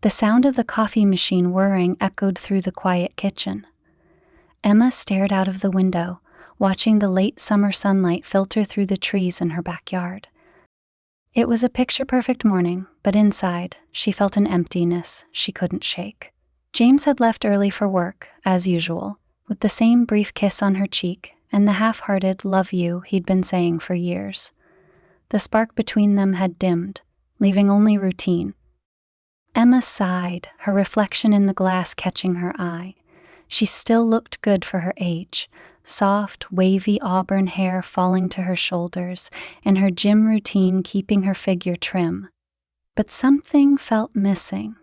The sound of the coffee machine whirring echoed through the quiet kitchen. Emma stared out of the window, watching the late summer sunlight filter through the trees in her backyard. It was a picture-perfect morning, but inside, she felt an emptiness she couldn't shake. James had left early for work, as usual, with the same brief kiss on her cheek and the half-hearted "love you" he'd been saying for years. The spark between them had dimmed, leaving only routine. Emma sighed, her reflection in the glass catching her eye. She still looked good for her age, soft, wavy auburn hair falling to her shoulders, and her gym routine keeping her figure trim. But something felt missing,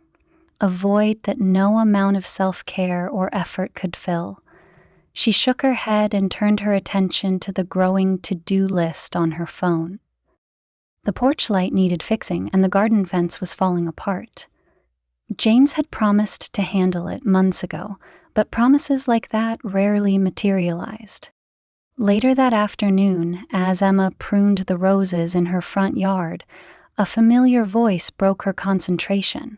a void that no amount of self-care or effort could fill. She shook her head and turned her attention to the growing to-do list on her phone. The porch light needed fixing, and the garden fence was falling apart. James had promised to handle it months ago, but promises like that rarely materialized. Later that afternoon, as Emma pruned the roses in her front yard, a familiar voice broke her concentration.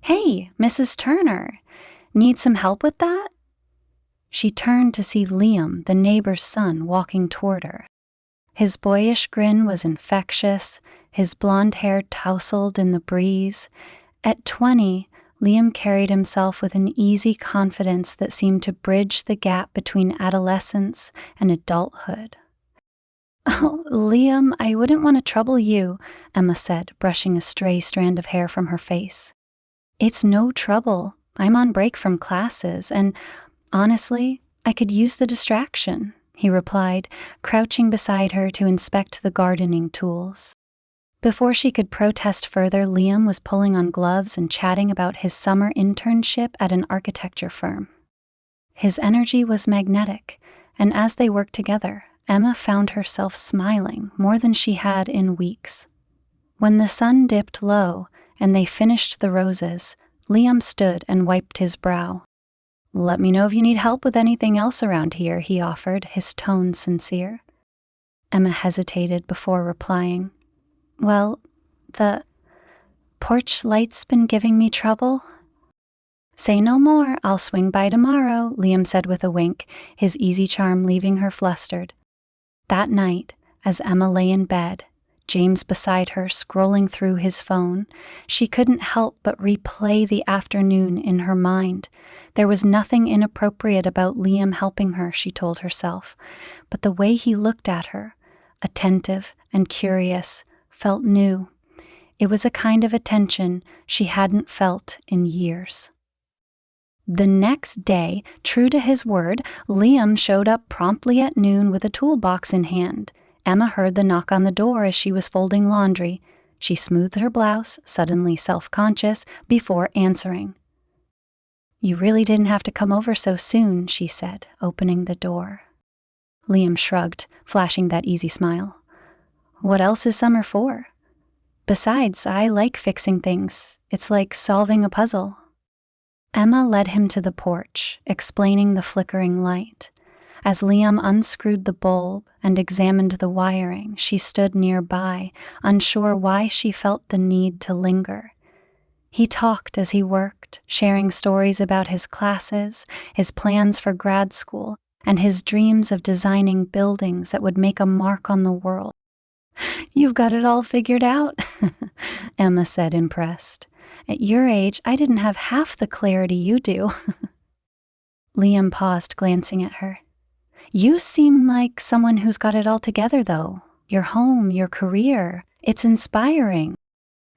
"Hey, Mrs. Turner, need some help with that?" She turned to see Liam, the neighbor's son, walking toward her. His boyish grin was infectious, his blonde hair tousled in the breeze. At 20, Liam carried himself with an easy confidence that seemed to bridge the gap between adolescence and adulthood. "Oh, Liam, I wouldn't want to trouble you," Emma said, brushing a stray strand of hair from her face. "It's no trouble. I'm on break from classes, and honestly, I could use the distraction," he replied, crouching beside her to inspect the gardening tools. Before she could protest further, Liam was pulling on gloves and chatting about his summer internship at an architecture firm. His energy was magnetic, and as they worked together, Emma found herself smiling more than she had in weeks. When the sun dipped low and they finished the roses, Liam stood and wiped his brow. "Let me know if you need help with anything else around here," he offered, his tone sincere. Emma hesitated before replying. "Well, the porch light's been giving me trouble." "Say no more, I'll swing by tomorrow," Liam said with a wink, his easy charm leaving her flustered. That night, as Emma lay in bed, James beside her scrolling through his phone, she couldn't help but replay the afternoon in her mind. There was nothing inappropriate about Liam helping her, she told herself, but the way he looked at her, attentive and curious, felt new. It was a kind of attention she hadn't felt in years. The next day, true to his word, Liam showed up promptly at noon with a toolbox in hand. Emma heard the knock on the door as she was folding laundry. She smoothed her blouse, suddenly self-conscious, before answering. "You really didn't have to come over so soon," she said, opening the door. Liam shrugged, flashing that easy smile. "What else is summer for? Besides, I like fixing things. It's like solving a puzzle." Emma led him to the porch, explaining the flickering light. As Liam unscrewed the bulb and examined the wiring, she stood nearby, unsure why she felt the need to linger. He talked as he worked, sharing stories about his classes, his plans for grad school, and his dreams of designing buildings that would make a mark on the world. "You've got it all figured out," Emma said, impressed. "At your age, I didn't have half the clarity you do." Liam paused, glancing at her. "You seem like someone who's got it all together, though. Your home, your career. It's inspiring."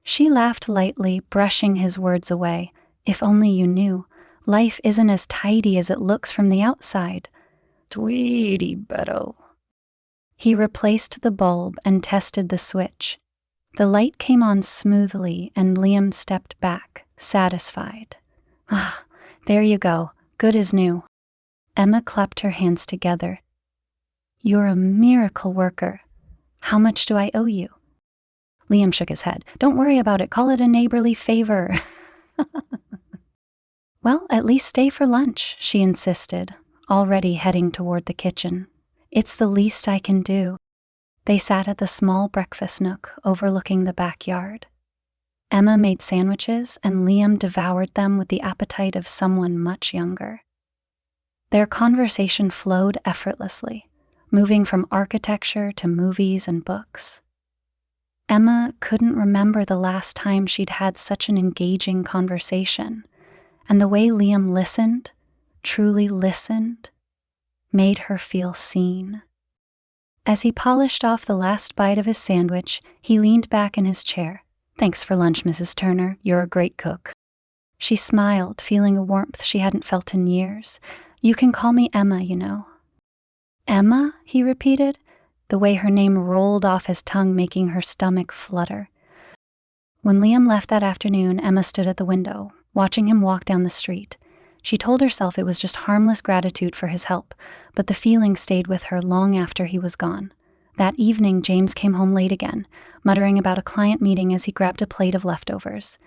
She laughed lightly, brushing his words away. "If only you knew. Life isn't as tidy as it looks from the outside." "Tweety Beto." He replaced the bulb and tested the switch. The light came on smoothly, and Liam stepped back, satisfied. "Ah, there you go. Good as new." Emma clapped her hands together. "You're a miracle worker. How much do I owe you?" Liam shook his head. "Don't worry about it. Call it a neighborly favor." "Well, at least stay for lunch," she insisted, already heading toward the kitchen. "It's the least I can do." They sat at the small breakfast nook overlooking the backyard. Emma made sandwiches, and Liam devoured them with the appetite of someone much younger. Their conversation flowed effortlessly, moving from architecture to movies and books. Emma couldn't remember the last time she'd had such an engaging conversation, and the way Liam listened, truly listened, made her feel seen. As he polished off the last bite of his sandwich, he leaned back in his chair. "Thanks for lunch, Mrs. Turner. You're a great cook." She smiled, feeling a warmth she hadn't felt in years. "You can call me Emma, you know." "Emma?" he repeated, the way her name rolled off his tongue making her stomach flutter. When Liam left that afternoon, Emma stood at the window, watching him walk down the street. She told herself it was just harmless gratitude for his help, but the feeling stayed with her long after he was gone. That evening, James came home late again, muttering about a client meeting as he grabbed a plate of leftovers.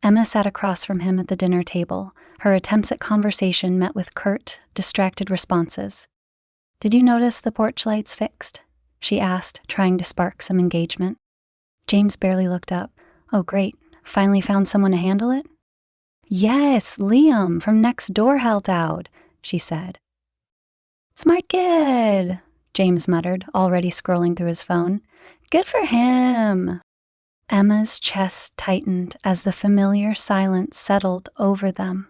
Emma sat across from him at the dinner table, her attempts at conversation met with curt, distracted responses. "Did you notice the porch lights fixed?" she asked, trying to spark some engagement. James barely looked up. "Oh, great. Finally found someone to handle it?" "Yes, Liam from next door helped out," she said. "Smart kid," James muttered, already scrolling through his phone. "Good for him." Emma's chest tightened as the familiar silence settled over them.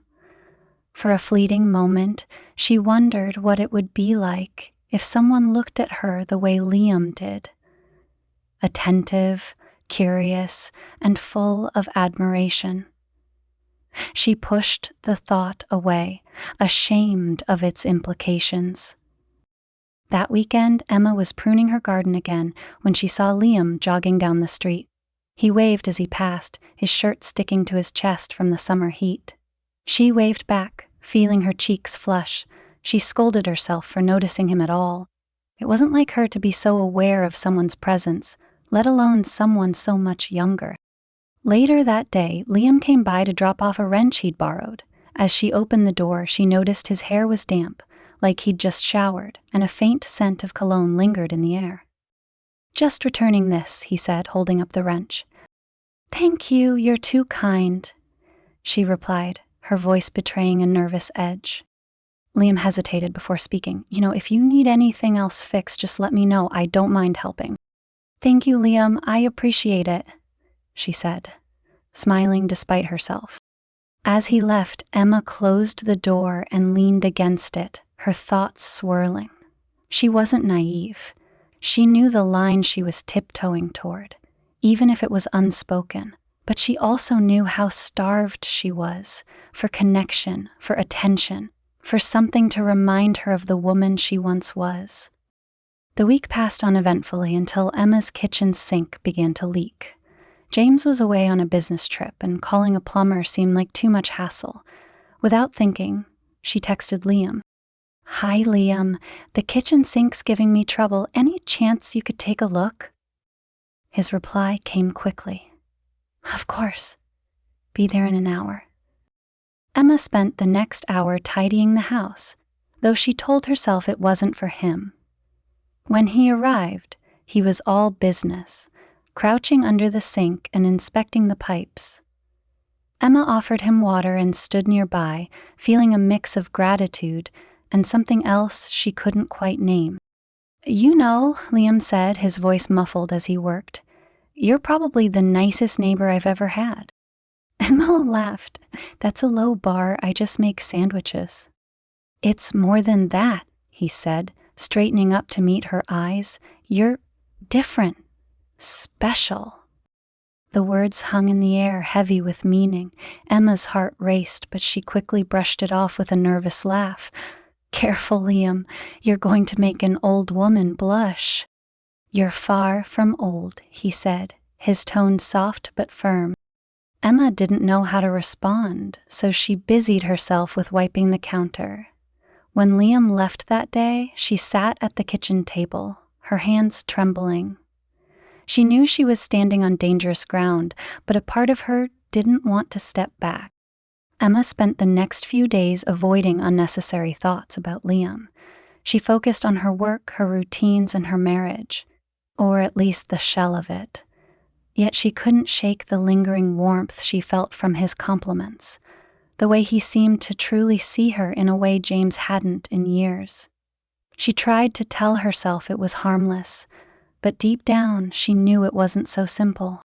For a fleeting moment, she wondered what it would be like if someone looked at her the way Liam did. Attentive, curious, and full of admiration. She pushed the thought away, ashamed of its implications. That weekend, Emma was pruning her garden again when she saw Liam jogging down the street. He waved as he passed, his shirt sticking to his chest from the summer heat. She waved back, feeling her cheeks flush. She scolded herself for noticing him at all. It wasn't like her to be so aware of someone's presence, let alone someone so much younger. Later that day, Liam came by to drop off a wrench he'd borrowed. As she opened the door, she noticed his hair was damp, like he'd just showered, and a faint scent of cologne lingered in the air. "Just returning this," he said, holding up the wrench. "Thank you, you're too kind," she replied, her voice betraying a nervous edge. Liam hesitated before speaking. If you need anything else fixed, just let me know. I don't mind helping." "Thank you, Liam. I appreciate it," she said, smiling despite herself. As he left, Emma closed the door and leaned against it, her thoughts swirling. She wasn't naive. She knew the line she was tiptoeing toward, even if it was unspoken. But she also knew how starved she was for connection, for attention, for something to remind her of the woman she once was. The week passed uneventfully until Emma's kitchen sink began to leak. James was away on a business trip, and calling a plumber seemed like too much hassle. Without thinking, she texted Liam. "Hi, Liam. The kitchen sink's giving me trouble. Any chance you could take a look?" His reply came quickly. "Of course. Be there in an hour." Emma spent the next hour tidying the house, though she told herself it wasn't for him. When he arrived, he was all business, crouching under the sink and inspecting the pipes. Emma offered him water and stood nearby, feeling a mix of gratitude and something else she couldn't quite name. "You know," Liam said, his voice muffled as he worked, "you're probably the nicest neighbor I've ever had." Emma laughed. "That's a low bar. I just make sandwiches." "It's more than that," he said, straightening up to meet her eyes. "You're different. Special." The words hung in the air, heavy with meaning. Emma's heart raced, but she quickly brushed it off with a nervous laugh. "Careful, Liam. You're going to make an old woman blush." "You're far from old," he said, his tone soft but firm. Emma didn't know how to respond, so she busied herself with wiping the counter. When Liam left that day, she sat at the kitchen table, her hands trembling. She knew she was standing on dangerous ground, but a part of her didn't want to step back. Emma spent the next few days avoiding unnecessary thoughts about Liam. She focused on her work, her routines, and her marriage, or at least the shell of it. Yet she couldn't shake the lingering warmth she felt from his compliments, the way he seemed to truly see her in a way James hadn't in years. She tried to tell herself it was harmless, but deep down she knew it wasn't so simple.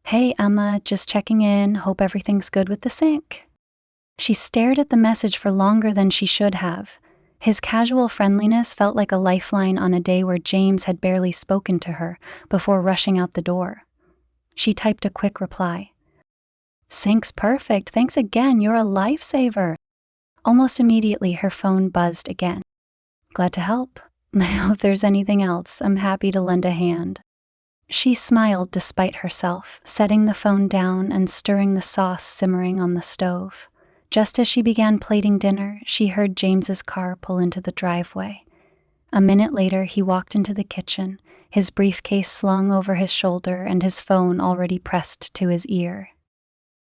"Hey, Emma, just checking in. Hope everything's good with the sink." She stared at the message for longer than she should have. His casual friendliness felt like a lifeline on a day where James had barely spoken to her before rushing out the door. She typed a quick reply. "Sink's perfect. Thanks again. You're a lifesaver." Almost immediately, her phone buzzed again. "Glad to help. If there's anything else, I'm happy to lend a hand." She smiled despite herself, setting the phone down and stirring the sauce simmering on the stove. Just as she began plating dinner, she heard James's car pull into the driveway. A minute later, he walked into the kitchen, his briefcase slung over his shoulder and his phone already pressed to his ear.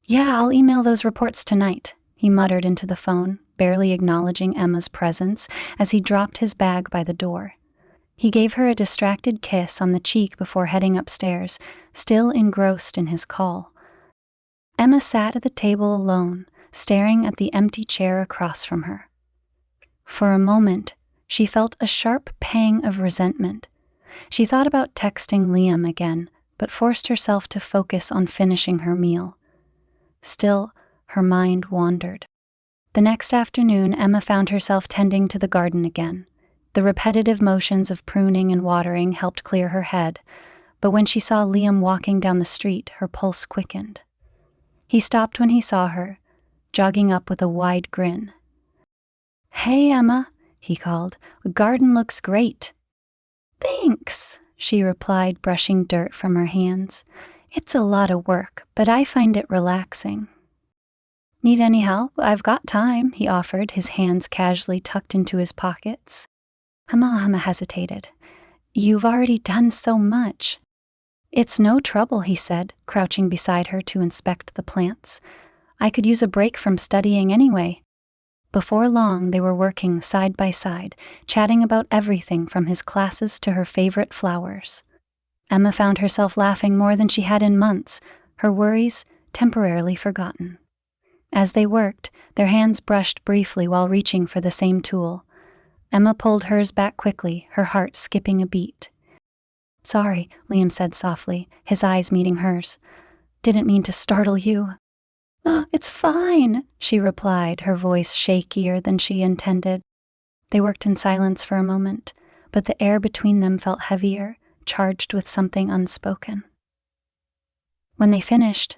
"Yeah, I'll email those reports tonight," he muttered into the phone, barely acknowledging Emma's presence as he dropped his bag by the door. He gave her a distracted kiss on the cheek before heading upstairs, still engrossed in his call. Emma sat at the table alone, staring at the empty chair across from her. For a moment, she felt a sharp pang of resentment. She thought about texting Liam again, but forced herself to focus on finishing her meal. Still, her mind wandered. The next afternoon, Emma found herself tending to the garden again. The repetitive motions of pruning and watering helped clear her head, but when she saw Liam walking down the street, her pulse quickened. He stopped when he saw her, jogging up with a wide grin. "Hey, Emma," he called. "The garden looks great." "Thanks," she replied, brushing dirt from her hands. "It's a lot of work, but I find it relaxing." "Need any help? I've got time," he offered, his hands casually tucked into his pockets. Emma hesitated. "You've already done so much." "It's no trouble," he said, crouching beside her to inspect the plants. "I could use a break from studying anyway." Before long, they were working side by side, chatting about everything from his classes to her favorite flowers. Emma found herself laughing more than she had in months, her worries temporarily forgotten. As they worked, their hands brushed briefly while reaching for the same tool. Emma pulled hers back quickly, her heart skipping a beat. "Sorry," Liam said softly, his eyes meeting hers. "Didn't mean to startle you." It's fine," she replied, her voice shakier than she intended. They worked in silence for a moment, but the air between them felt heavier, charged with something unspoken. When they finished,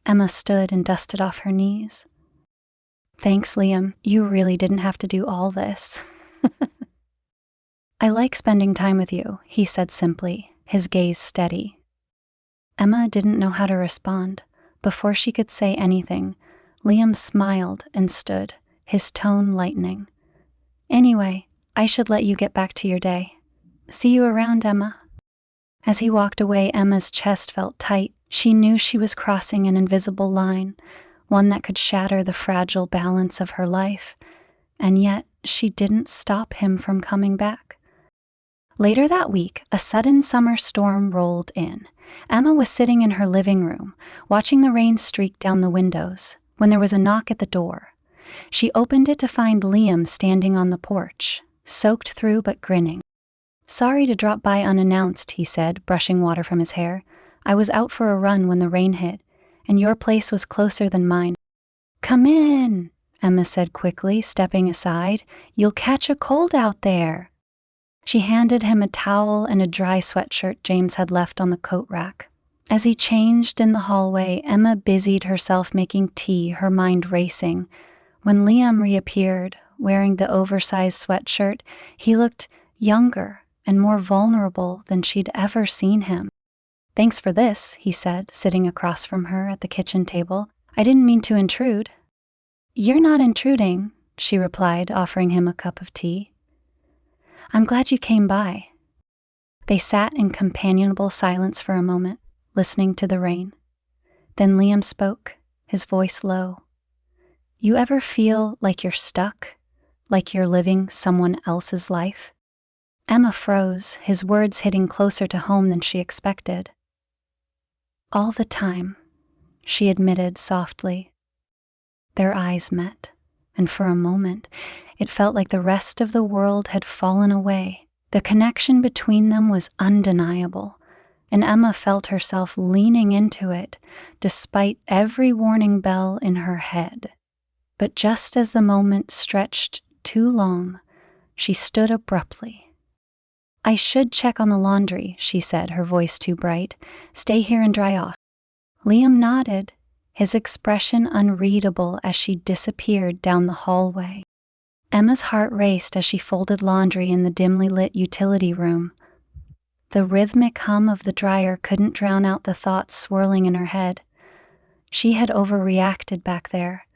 Emma stood and dusted off her knees. "Thanks, Liam. You really didn't have to do all this." "I like spending time with you," he said simply, his gaze steady. Emma didn't know how to respond. Before she could say anything, Liam smiled and stood, his tone lightening. "Anyway, I should let you get back to your day. See you around, Emma." As he walked away, Emma's chest felt tight. She knew she was crossing an invisible line, one that could shatter the fragile balance of her life, and yet she didn't stop him from coming back. Later that week, a sudden summer storm rolled in. Emma was sitting in her living room, watching the rain streak down the windows, when there was a knock at the door. She opened it to find Liam standing on the porch, soaked through but grinning. "Sorry to drop by unannounced," he said, brushing water from his hair. "I was out for a run when the rain hit, and your place was closer than mine." "Come in," Emma said quickly, stepping aside. "You'll catch a cold out there." She handed him a towel and a dry sweatshirt James had left on the coat rack. As he changed in the hallway, Emma busied herself making tea, her mind racing. When Liam reappeared, wearing the oversized sweatshirt, he looked younger and more vulnerable than she'd ever seen him. "Thanks for this," he said, sitting across from her at the kitchen table. "I didn't mean to intrude." "You're not intruding," she replied, offering him a cup of tea. "I'm glad you came by." They sat in companionable silence for a moment, listening to the rain. Then Liam spoke, his voice low. "You ever feel like you're stuck? Like you're living someone else's life?" Emma froze, his words hitting closer to home than she expected. "All the time," she admitted softly. Their eyes met, and for a moment, it felt like the rest of the world had fallen away. The connection between them was undeniable, and Emma felt herself leaning into it, despite every warning bell in her head. But just as the moment stretched too long, she stood abruptly. "I should check on the laundry," she said, her voice too bright. "Stay here and dry off." Liam nodded, his expression unreadable as she disappeared down the hallway. Emma's heart raced as she folded laundry in the dimly lit utility room. The rhythmic hum of the dryer couldn't drown out the thoughts swirling in her head. She had overreacted back there,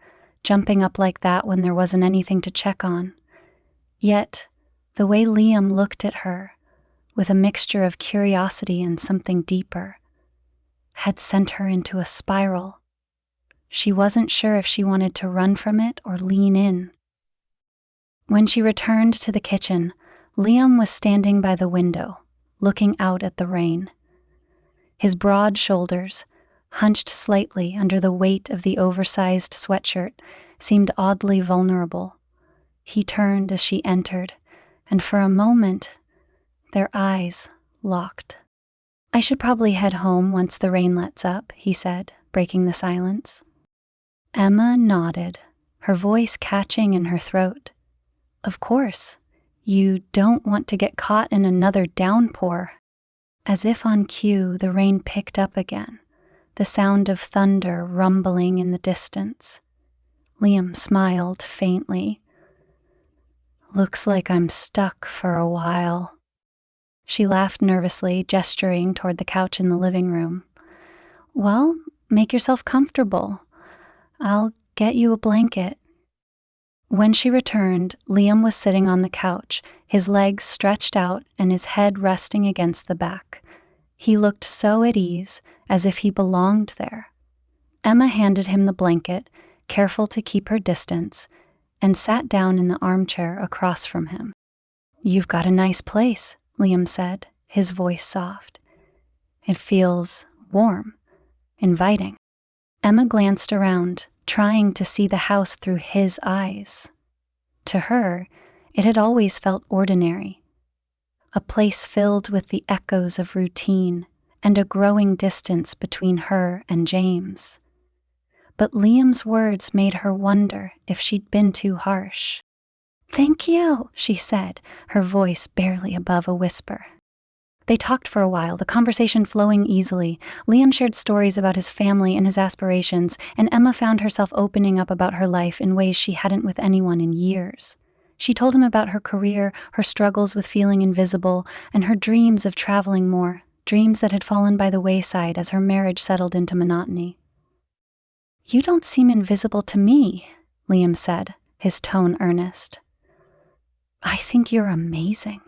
jumping up like that when there wasn't anything to check on. Yet, the way Liam looked at her, with a mixture of curiosity and something deeper, had sent her into a spiral. She wasn't sure if she wanted to run from it or lean in. When she returned to the kitchen, Liam was standing by the window, looking out at the rain. His broad shoulders, hunched slightly under the weight of the oversized sweatshirt, seemed oddly vulnerable. He turned as she entered, and for a moment, their eyes locked. "I should probably head home once the rain lets up," he said, breaking the silence. Emma nodded, her voice catching in her throat. "Of course. You don't want to get caught in another downpour." As if on cue, the rain picked up again, the sound of thunder rumbling in the distance. Liam smiled faintly. "Looks like I'm stuck for a while." She laughed nervously, gesturing toward the couch in the living room. "Well, make yourself comfortable. I'll get you a blanket." When she returned, Liam was sitting on the couch, his legs stretched out and his head resting against the back. He looked so at ease, as if he belonged there. Emma handed him the blanket, careful to keep her distance, and sat down in the armchair across from him. "You've got a nice place," Liam said, his voice soft. "It feels warm, inviting." Emma glanced around, trying to see the house through his eyes. To her, it had always felt ordinary, a place filled with the echoes of routine and a growing distance between her and James. But Liam's words made her wonder if she'd been too harsh. "Thank you," she said, her voice barely above a whisper. They talked for a while, the conversation flowing easily. Liam shared stories about his family and his aspirations, and Emma found herself opening up about her life in ways she hadn't with anyone in years. She told him about her career, her struggles with feeling invisible, and her dreams of traveling more, dreams that had fallen by the wayside as her marriage settled into monotony. "You don't seem invisible to me," Liam said, his tone earnest. "I think you're amazing."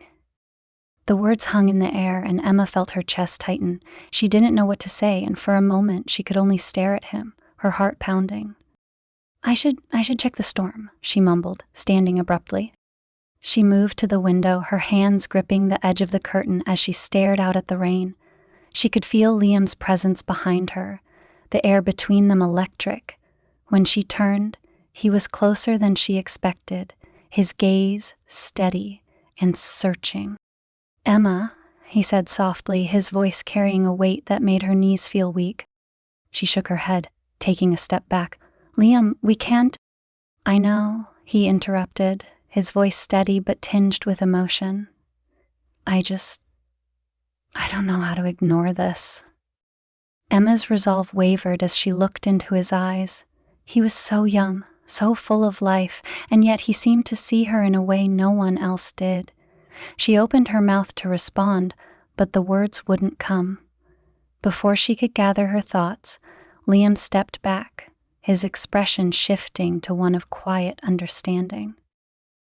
The words hung in the air, and Emma felt her chest tighten. She didn't know what to say, and for a moment she could only stare at him, her heart pounding. I should check the storm," she mumbled, standing abruptly. She moved to the window, her hands gripping the edge of the curtain as she stared out at the rain. She could feel Liam's presence behind her, the air between them electric. When she turned, he was closer than she expected, his gaze steady and searching. "Emma," he said softly, his voice carrying a weight that made her knees feel weak. She shook her head, taking a step back. "Liam, we can't—" "I know," he interrupted, his voice steady but tinged with emotion. I don't know how to ignore this." Emma's resolve wavered as she looked into his eyes. He was so young, so full of life, and yet he seemed to see her in a way no one else did. She opened her mouth to respond, but the words wouldn't come. Before she could gather her thoughts, Liam stepped back, his expression shifting to one of quiet understanding.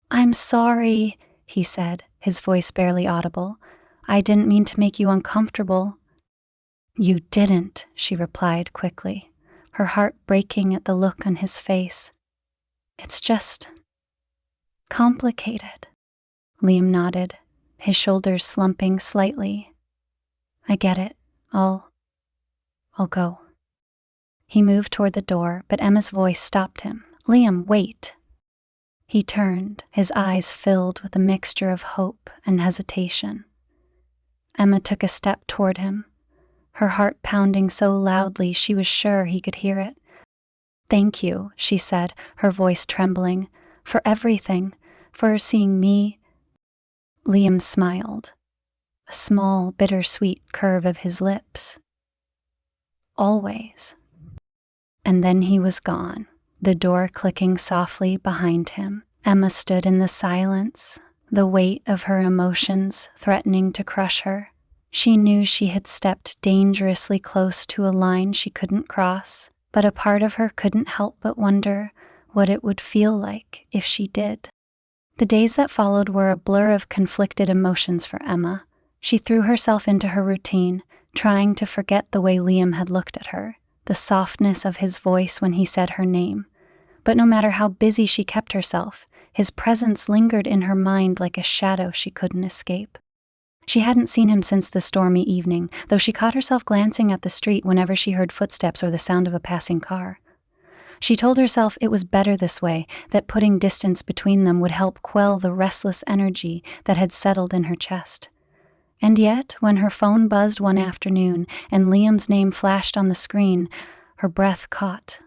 "I'm sorry," he said, his voice barely audible. "I didn't mean to make you uncomfortable." "You didn't," she replied quickly, her heart breaking at the look on his face. "It's just complicated." Liam nodded, his shoulders slumping slightly. I get it. I'll go. He moved toward the door, but Emma's voice stopped him. Liam, wait. He turned, his eyes filled with a mixture of hope and hesitation. Emma took a step toward him, her heart pounding so loudly she was sure he could hear it. Thank you, she said, her voice trembling, for everything, for seeing me. Liam smiled, a small, bittersweet curve of his lips. Always. And then he was gone, the door clicking softly behind him. Emma stood in the silence, the weight of her emotions threatening to crush her. She knew she had stepped dangerously close to a line she couldn't cross, but a part of her couldn't help but wonder what it would feel like if she did. The days that followed were a blur of conflicted emotions for Emma. She threw herself into her routine, trying to forget the way Liam had looked at her, the softness of his voice when he said her name. But no matter how busy she kept herself, his presence lingered in her mind like a shadow she couldn't escape. She hadn't seen him since the stormy evening, though she caught herself glancing at the street whenever she heard footsteps or the sound of a passing car. She told herself it was better this way, that putting distance between them would help quell the restless energy that had settled in her chest. And yet, when her phone buzzed one afternoon and Liam's name flashed on the screen, her breath caught.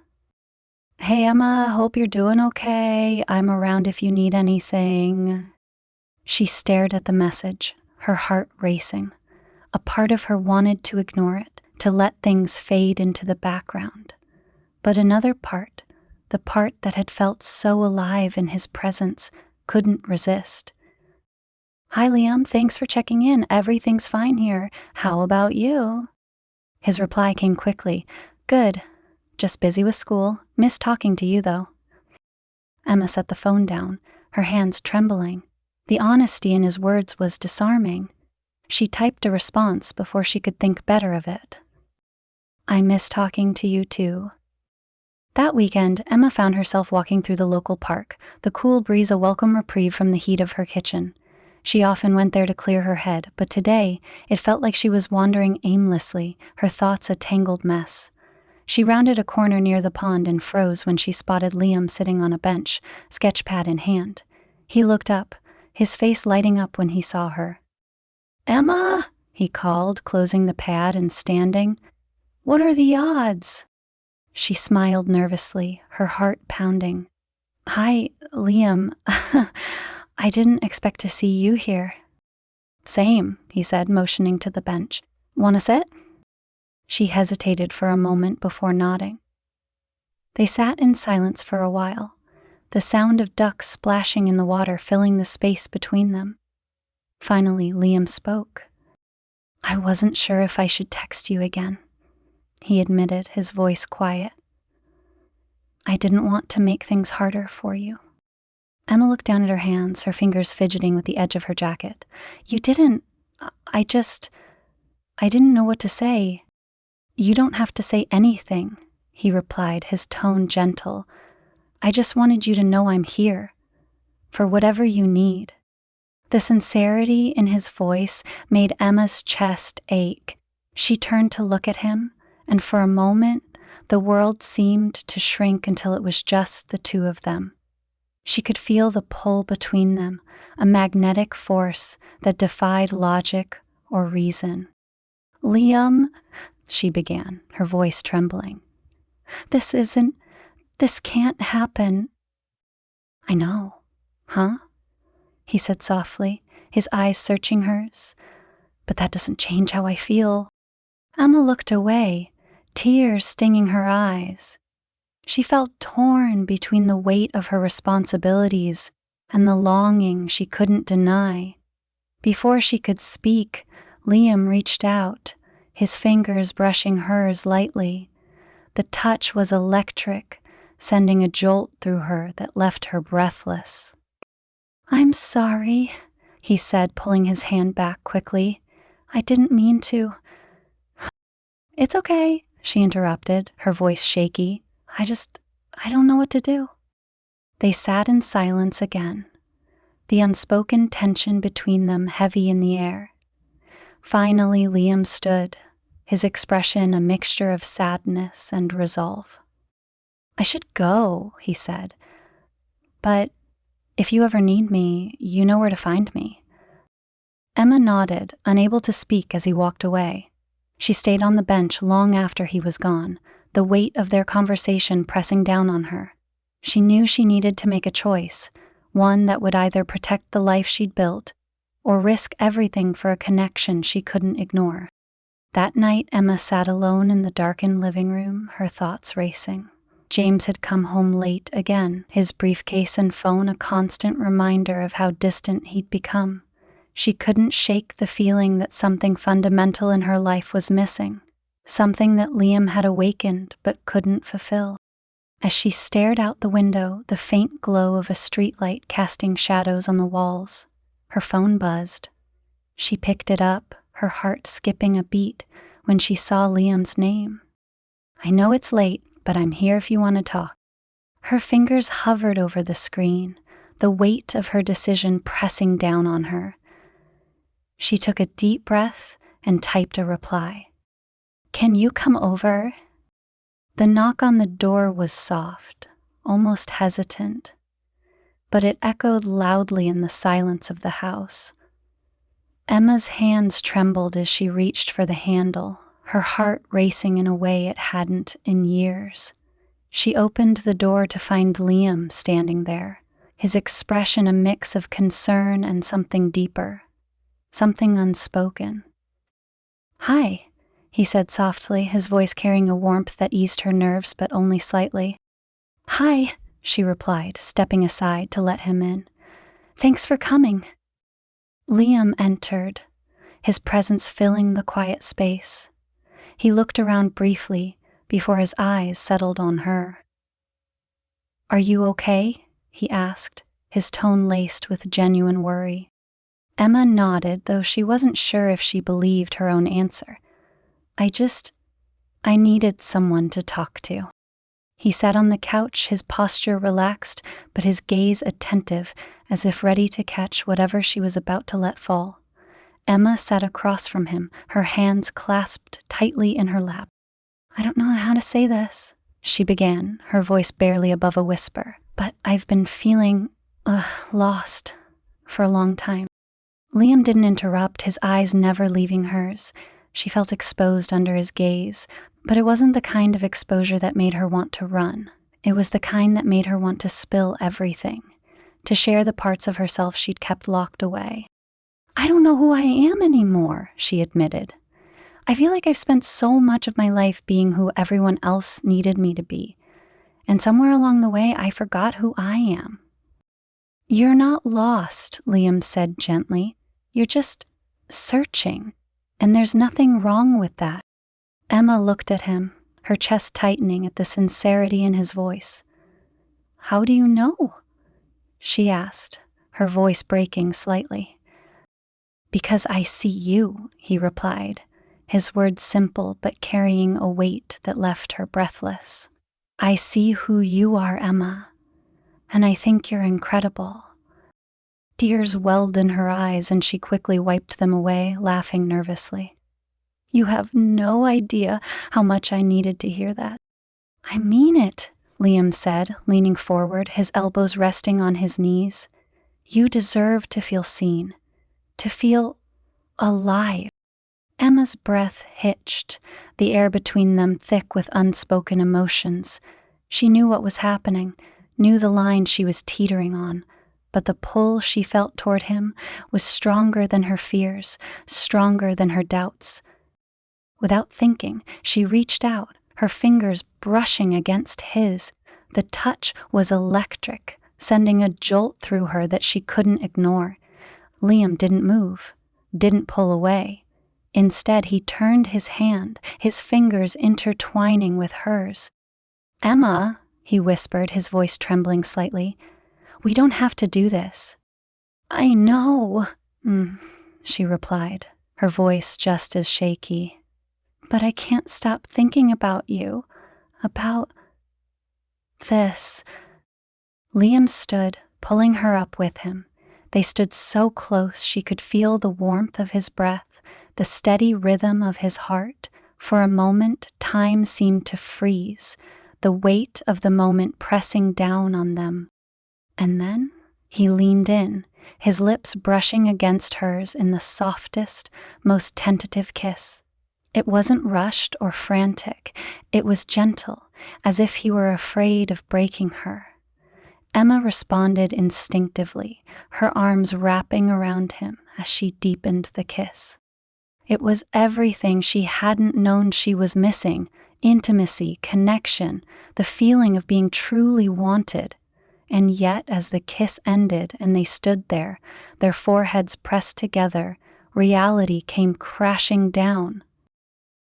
Hey Emma, hope you're doing okay. I'm around if you need anything. She stared at the message, her heart racing. A part of her wanted to ignore it, to let things fade into the background. But another part, the part that had felt so alive in his presence, couldn't resist. Hi Liam, thanks for checking in. Everything's fine here. How about you? His reply came quickly. Good. Just busy with school. Miss talking to you, though. Emma set the phone down, her hands trembling. The honesty in his words was disarming. She typed a response before she could think better of it. I miss talking to you, too. That weekend, Emma found herself walking through the local park, the cool breeze a welcome reprieve from the heat of her kitchen. She often went there to clear her head, but today, it felt like she was wandering aimlessly, her thoughts a tangled mess. She rounded a corner near the pond and froze when she spotted Liam sitting on a bench, sketchpad in hand. He looked up, his face lighting up when he saw her. Emma, he called, closing the pad and standing. What are the odds? She smiled nervously, her heart pounding. Hi, Liam. I didn't expect to see you here. Same, he said, motioning to the bench. Want to sit? She hesitated for a moment before nodding. They sat in silence for a while, the sound of ducks splashing in the water filling the space between them. Finally, Liam spoke. I wasn't sure if I should text you again, he admitted, his voice quiet. I didn't want to make things harder for you. Emma looked down at her hands, her fingers fidgeting with the edge of her jacket. You didn't. I didn't know what to say. You don't have to say anything, he replied, his tone gentle. I just wanted you to know I'm here, for whatever you need. The sincerity in his voice made Emma's chest ache. She turned to look at him, and for a moment, the world seemed to shrink until it was just the two of them. She could feel the pull between them, a magnetic force that defied logic or reason. Liam, she began, her voice trembling. This can't happen. I know, huh? He said softly, his eyes searching hers. But that doesn't change how I feel. Emma looked away, tears stinging her eyes. She felt torn between the weight of her responsibilities and the longing she couldn't deny. Before she could speak, Liam reached out, his fingers brushing hers lightly. The touch was electric, sending a jolt through her that left her breathless. I'm sorry, he said, pulling his hand back quickly. I didn't mean to. It's okay, she interrupted, her voice shaky. I don't know what to do. They sat in silence again, the unspoken tension between them heavy in the air. Finally, Liam stood, his expression a mixture of sadness and resolve. "I should go," he said, "but if you ever need me, you know where to find me." Emma nodded, unable to speak as he walked away. She stayed on the bench long after he was gone, the weight of their conversation pressing down on her. She knew she needed to make a choice, one that would either protect the life she'd built or risk everything for a connection she couldn't ignore. That night, Emma sat alone in the darkened living room, her thoughts racing. James had come home late again, his briefcase and phone a constant reminder of how distant he'd become. She couldn't shake the feeling that something fundamental in her life was missing, something that Liam had awakened but couldn't fulfill. As she stared out the window, the faint glow of a streetlight casting shadows on the walls, her phone buzzed. She picked it up, her heart skipping a beat when she saw Liam's name. "I know it's late, but I'm here if you want to talk." Her fingers hovered over the screen, the weight of her decision pressing down on her. She took a deep breath and typed a reply. "Can you come over?" The knock on the door was soft, almost hesitant, but it echoed loudly in the silence of the house. Emma's hands trembled as she reached for the handle, her heart racing in a way it hadn't in years. She opened the door to find Liam standing there, his expression a mix of concern and something deeper, something unspoken. "Hi," he said softly, his voice carrying a warmth that eased her nerves but only slightly. "Hi," she replied, stepping aside to let him in. "Thanks for coming." Liam entered, his presence filling the quiet space. He looked around briefly before his eyes settled on her. "Are you okay?" he asked, his tone laced with genuine worry. Emma nodded, though she wasn't sure if she believed her own answer. I needed someone to talk to." He sat on the couch, his posture relaxed, but his gaze attentive, as if ready to catch whatever she was about to let fall. Emma sat across from him, her hands clasped tightly in her lap. "I don't know how to say this," she began, her voice barely above a whisper, "but I've been feeling, lost for a long time." Liam didn't interrupt, his eyes never leaving hers. She felt exposed under his gaze, but it wasn't the kind of exposure that made her want to run. It was the kind that made her want to spill everything, to share the parts of herself she'd kept locked away. "I don't know who I am anymore," she admitted. "I feel like I've spent so much of my life being who everyone else needed me to be, and somewhere along the way I forgot who I am." "You're not lost," Liam said gently. "You're just searching, and there's nothing wrong with that." Emma looked at him, her chest tightening at the sincerity in his voice. "How do you know?" she asked, her voice breaking slightly. "Because I see you," he replied, his words simple but carrying a weight that left her breathless. "I see who you are, Emma, and I think you're incredible." Tears welled in her eyes and she quickly wiped them away, laughing nervously. "You have no idea how much I needed to hear that." "I mean it," Liam said, leaning forward, his elbows resting on his knees. "You deserve to feel seen, to feel alive." Emma's breath hitched, the air between them thick with unspoken emotions. She knew what was happening, knew the line she was teetering on, but the pull she felt toward him was stronger than her fears, stronger than her doubts. Without thinking, she reached out, her fingers brushing against his. The touch was electric, sending a jolt through her that she couldn't ignore. Liam didn't move, didn't pull away. Instead, he turned his hand, his fingers intertwining with hers. "Emma," he whispered, his voice trembling slightly, "we don't have to do this." "I know," she replied, her voice just as shaky. "But I can't stop thinking about you, about this." Liam stood, pulling her up with him, They stood so close she could feel the warmth of his breath, the steady rhythm of his heart. For a moment, time seemed to freeze, the weight of the moment pressing down on them. And then he leaned in, his lips brushing against hers in the softest, most tentative kiss. It wasn't rushed or frantic, it was gentle, as if he were afraid of breaking her. Emma responded instinctively, her arms wrapping around him as she deepened the kiss. It was everything she hadn't known she was missing: intimacy, connection, the feeling of being truly wanted. And yet, as the kiss ended and they stood there, their foreheads pressed together, reality came crashing down.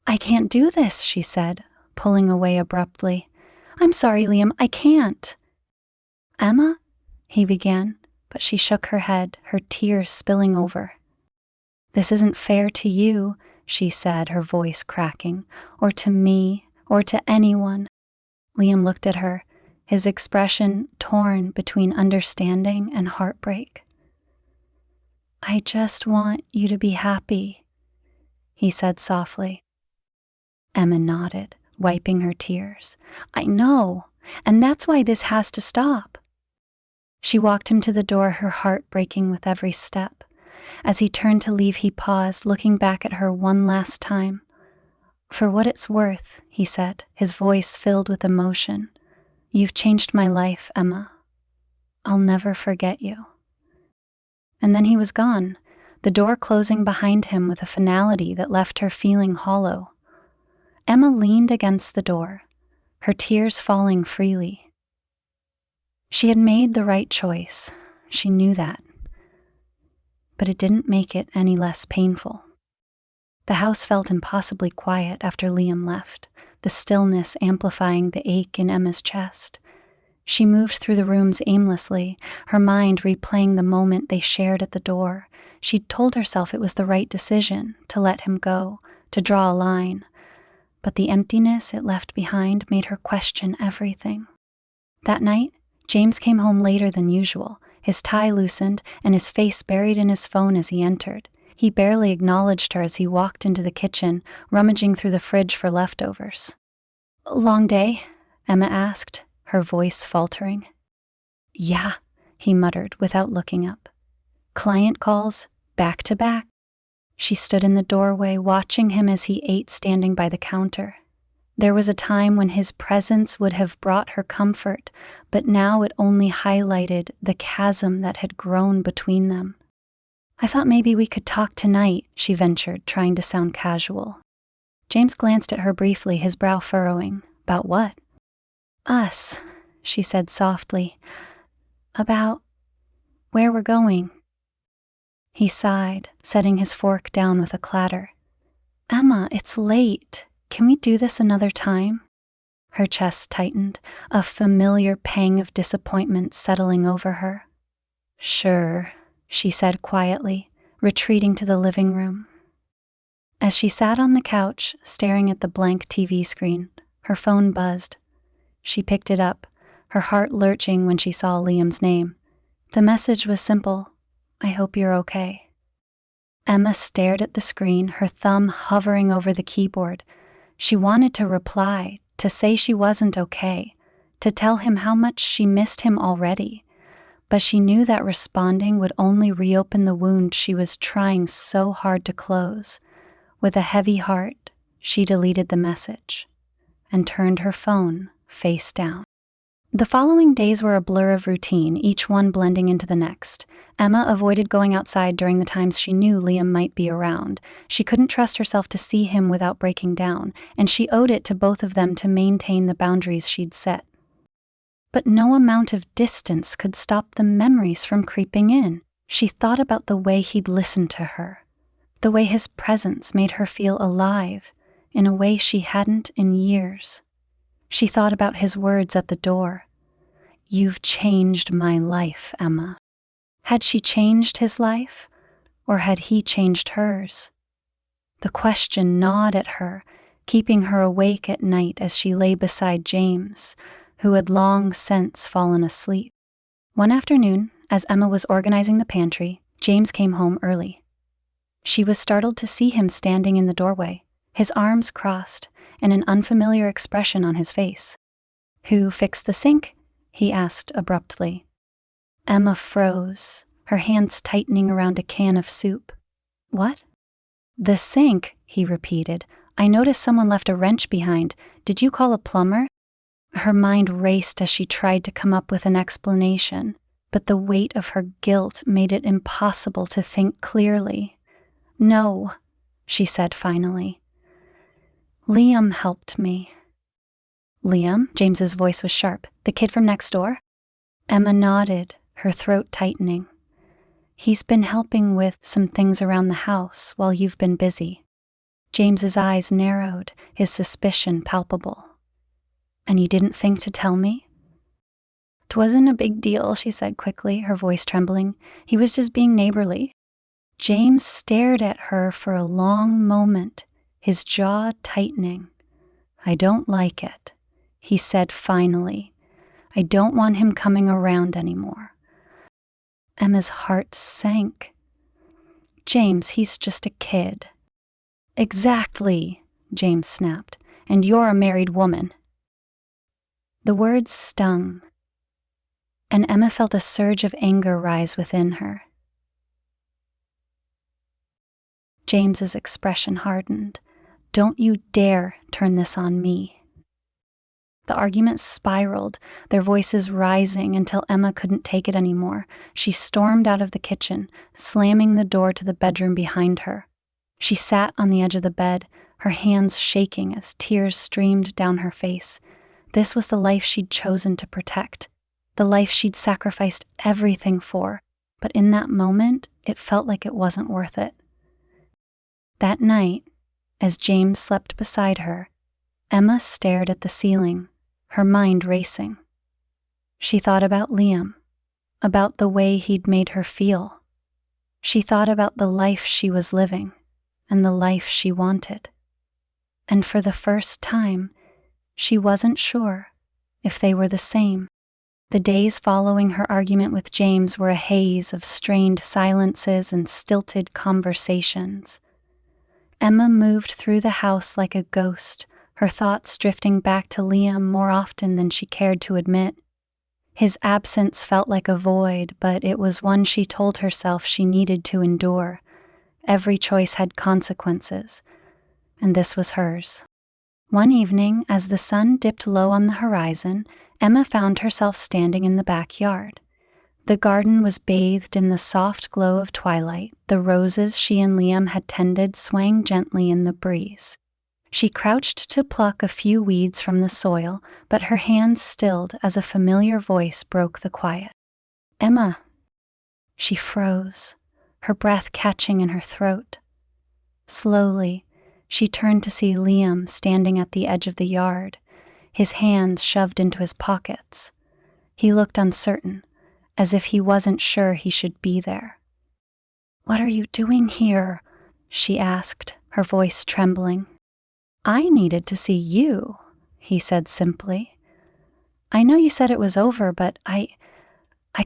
"I can't do this," she said, pulling away abruptly. "I'm sorry, Liam, I can't." "Emma?" he began, but she shook her head, her tears spilling over. "This isn't fair to you," she said, her voice cracking, "or to me, or to anyone." Liam looked at her, his expression torn between understanding and heartbreak. "I just want you to be happy," he said softly. Emma nodded, wiping her tears. "I know, and that's why this has to stop." She walked him to the door, her heart breaking with every step. As he turned to leave, he paused, looking back at her one last time. "For what it's worth," he said, his voice filled with emotion, "you've changed my life, Emma. I'll never forget you." And then he was gone, the door closing behind him with a finality that left her feeling hollow. Emma leaned against the door, her tears falling freely. She had made the right choice, she knew that. But it didn't make it any less painful. The house felt impossibly quiet after Liam left, the stillness amplifying the ache in Emma's chest. She moved through the rooms aimlessly, her mind replaying the moment they shared at the door. She'd told herself it was the right decision to let him go, to draw a line. But the emptiness it left behind made her question everything. That night, James came home later than usual, his tie loosened and his face buried in his phone as he entered. He barely acknowledged her as he walked into the kitchen, rummaging through the fridge for leftovers. "Long day?" Emma asked, her voice faltering. "Yeah," he muttered without looking up. "Client calls, back to back." She stood in the doorway, watching him as he ate, standing by the counter. There was a time when his presence would have brought her comfort, but now it only highlighted the chasm that had grown between them. "I thought maybe we could talk tonight," she ventured, trying to sound casual. James glanced at her briefly, his brow furrowing. "About what?" "Us," she said softly. "About where we're going." He sighed, setting his fork down with a clatter. "Emma, it's late. Can we do this another time?" Her chest tightened, a familiar pang of disappointment settling over her. "Sure," she said quietly, retreating to the living room. As she sat on the couch, staring at the blank TV screen, her phone buzzed. She picked it up, her heart lurching when she saw Liam's name. The message was simple: "I hope you're okay." Emma stared at the screen, her thumb hovering over the keyboard. She wanted to reply, to say she wasn't okay, to tell him how much she missed him already. But she knew that responding would only reopen the wound she was trying so hard to close. With a heavy heart, she deleted the message and turned her phone face down. The following days were a blur of routine, each one blending into the next. Emma avoided going outside during the times she knew Liam might be around. She couldn't trust herself to see him without breaking down, and she owed it to both of them to maintain the boundaries she'd set. But no amount of distance could stop the memories from creeping in. She thought about the way he'd listened to her, the way his presence made her feel alive in a way she hadn't in years. She thought about his words at the door. "You've changed my life, Emma." Had she changed his life, or had he changed hers? The question gnawed at her, keeping her awake at night as she lay beside James, who had long since fallen asleep. One afternoon, As Emma was organizing the pantry, James came home early. She was startled to see him standing in the doorway, his arms crossed, and an unfamiliar expression on his face. "Who fixed the sink?" he asked abruptly. Emma froze, her hands tightening around a can of soup. "What?" "The sink," he repeated. "I noticed someone left a wrench behind. Did you call a plumber?" Her mind raced as she tried to come up with an explanation, but the weight of her guilt made it impossible to think clearly. "No," she said finally. "Liam helped me." "Liam?" James's voice was sharp. "The kid from next door?" Emma nodded, her throat tightening. "He's been helping with some things around the house while you've been busy." James's eyes narrowed, his suspicion palpable. "And you didn't think to tell me?" "'Twasn't a big deal," she said quickly, her voice trembling. "He was just being neighborly." James stared at her for a long moment, his jaw tightening. "I don't like it," he said finally. "I don't want him coming around anymore." Emma's heart sank. "James, he's just a kid." "Exactly," James snapped. "And you're a married woman." The words stung, and Emma felt a surge of anger rise within her. James's expression hardened. "Don't you dare turn this on me." The argument spiraled, their voices rising until Emma couldn't take it anymore. She stormed out of the kitchen, slamming the door to the bedroom behind her. She sat on the edge of the bed, her hands shaking as tears streamed down her face. This was the life she'd chosen to protect, the life she'd sacrificed everything for, but in that moment, it felt like it wasn't worth it. That night, as James slept beside her, Emma stared at the ceiling, her mind racing. She thought about Liam, about the way he'd made her feel. She thought about the life she was living and the life she wanted. And for the first time, she wasn't sure if they were the same. The days following her argument with James were a haze of strained silences and stilted conversations. Emma moved through the house like a ghost, her thoughts drifting back to Liam more often than she cared to admit. His absence felt like a void, but it was one she told herself she needed to endure. Every choice had consequences, and this was hers. One evening, as the sun dipped low on the horizon, Emma found herself standing in the backyard. The garden was bathed in the soft glow of twilight, the roses she and Liam had tended swaying gently in the breeze. She crouched to pluck a few weeds from the soil, but her hands stilled as a familiar voice broke the quiet. "Emma." She froze, her breath catching in her throat. Slowly, she turned to see Liam standing at the edge of the yard, his hands shoved into his pockets. He looked uncertain, as if he wasn't sure he should be there. "What are you doing here?" she asked, her voice trembling. "I needed to see you," he said simply. "I know you said it was over, but I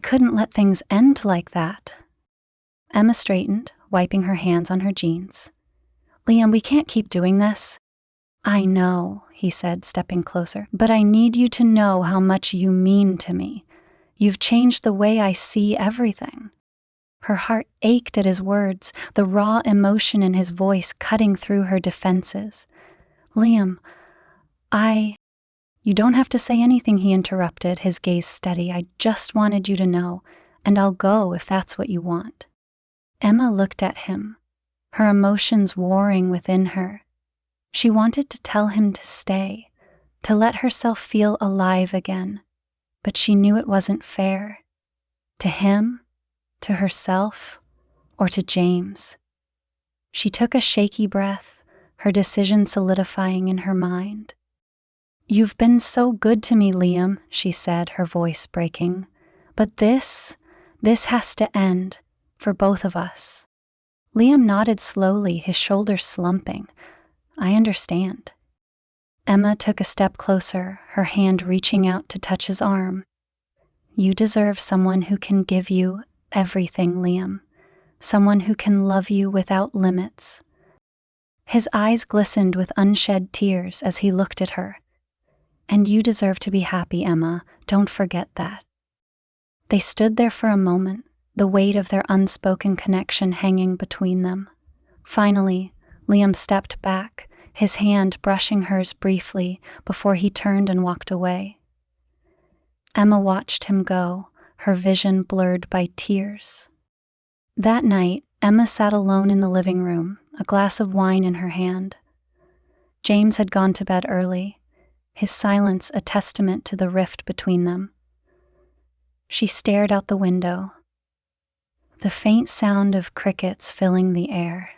couldn't let things end like that." Emma straightened, wiping her hands on her jeans. "Liam, we can't keep doing this." "I know," he said, stepping closer, "but I need you to know how much you mean to me. You've changed the way I see everything." Her heart ached at his words, the raw emotion in his voice cutting through her defenses. "Liam, You don't have to say anything," he interrupted, his gaze steady. "I just wanted you to know, and I'll go if that's what you want." Emma looked at him, her emotions warring within her. She wanted to tell him to stay, to let herself feel alive again, but she knew it wasn't fair. To him, to herself, or to James. She took a shaky breath, her decision solidifying in her mind. "You've been so good to me, Liam," she said, her voice breaking. "But this has to end, for both of us." Liam nodded slowly, his shoulders slumping. "I understand." Emma took a step closer, her hand reaching out to touch his arm. You deserve someone who can give you everything, Liam. Someone who can love you without limits. His eyes glistened with unshed tears as he looked at her. And you deserve to be happy, Emma. Don't forget that. They stood there for a moment, the weight of their unspoken connection hanging between them. Finally, Liam stepped back, his hand brushing hers briefly before he turned and walked away. Emma watched him go, her vision blurred by tears. That night, Emma sat alone in the living room, a glass of wine in her hand. James had gone to bed early, his silence a testament to the rift between them. She stared out the window, the faint sound of crickets filling the air.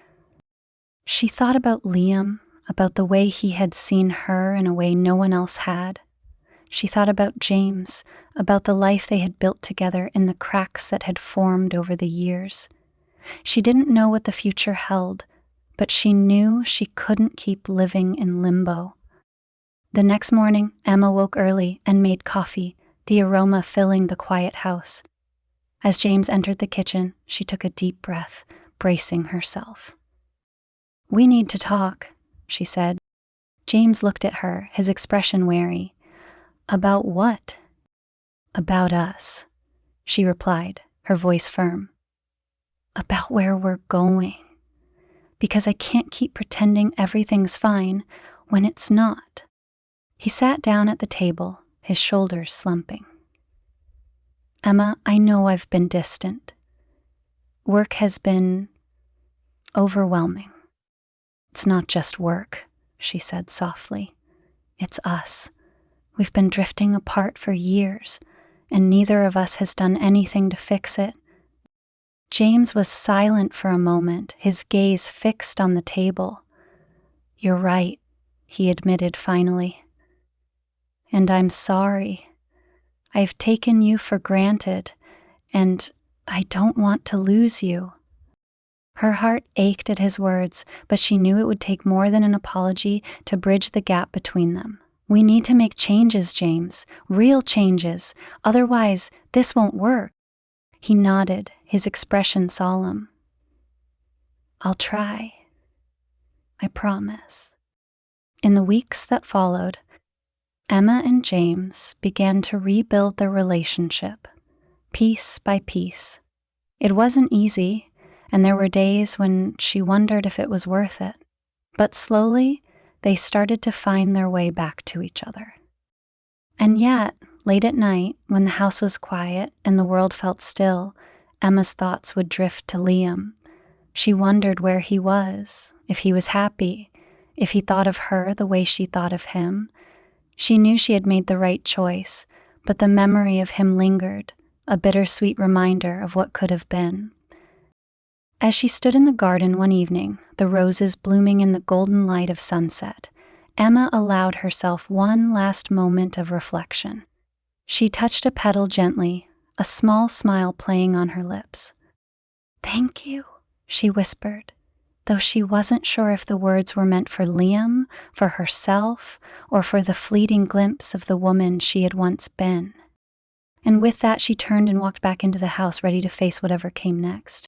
She thought about Liam, about the way he had seen her in a way no one else had. She thought about James, about the life they had built together in the cracks that had formed over the years. She didn't know what the future held, but she knew she couldn't keep living in limbo. The next morning, Emma woke early and made coffee, the aroma filling the quiet house. As James entered the kitchen, she took a deep breath, bracing herself. "We need to talk," she said. James looked at her, his expression wary. "About what?" "About us," she replied, her voice firm. "About where we're going. Because I can't keep pretending everything's fine when it's not." He sat down at the table, his shoulders slumping. "Emma, I know I've been distant. Work has been overwhelming." "It's not just work," she said softly. "It's us. We've been drifting apart for years, and neither of us has done anything to fix it." James was silent for a moment, his gaze fixed on the table. "You're right," he admitted finally. "And I'm sorry. I've taken you for granted, and I don't want to lose you." Her heart ached at his words, but she knew it would take more than an apology to bridge the gap between them. "We need to make changes, James, real changes. Otherwise, this won't work." He nodded, his expression solemn. "I'll try. I promise." In the weeks that followed, Emma and James began to rebuild their relationship, piece by piece. It wasn't easy, and there were days when she wondered if it was worth it. But slowly, they started to find their way back to each other. And yet, late at night, when the house was quiet and the world felt still, Emma's thoughts would drift to Liam. She wondered where he was, if he was happy, if he thought of her the way she thought of him. She knew she had made the right choice, but the memory of him lingered, a bittersweet reminder of what could have been. As she stood in the garden one evening, the roses blooming in the golden light of sunset, Emma allowed herself one last moment of reflection. She touched a petal gently, a small smile playing on her lips. "Thank you," she whispered, though she wasn't sure if the words were meant for Liam, for herself, or for the fleeting glimpse of the woman she had once been. And with that, she turned and walked back into the house, ready to face whatever came next.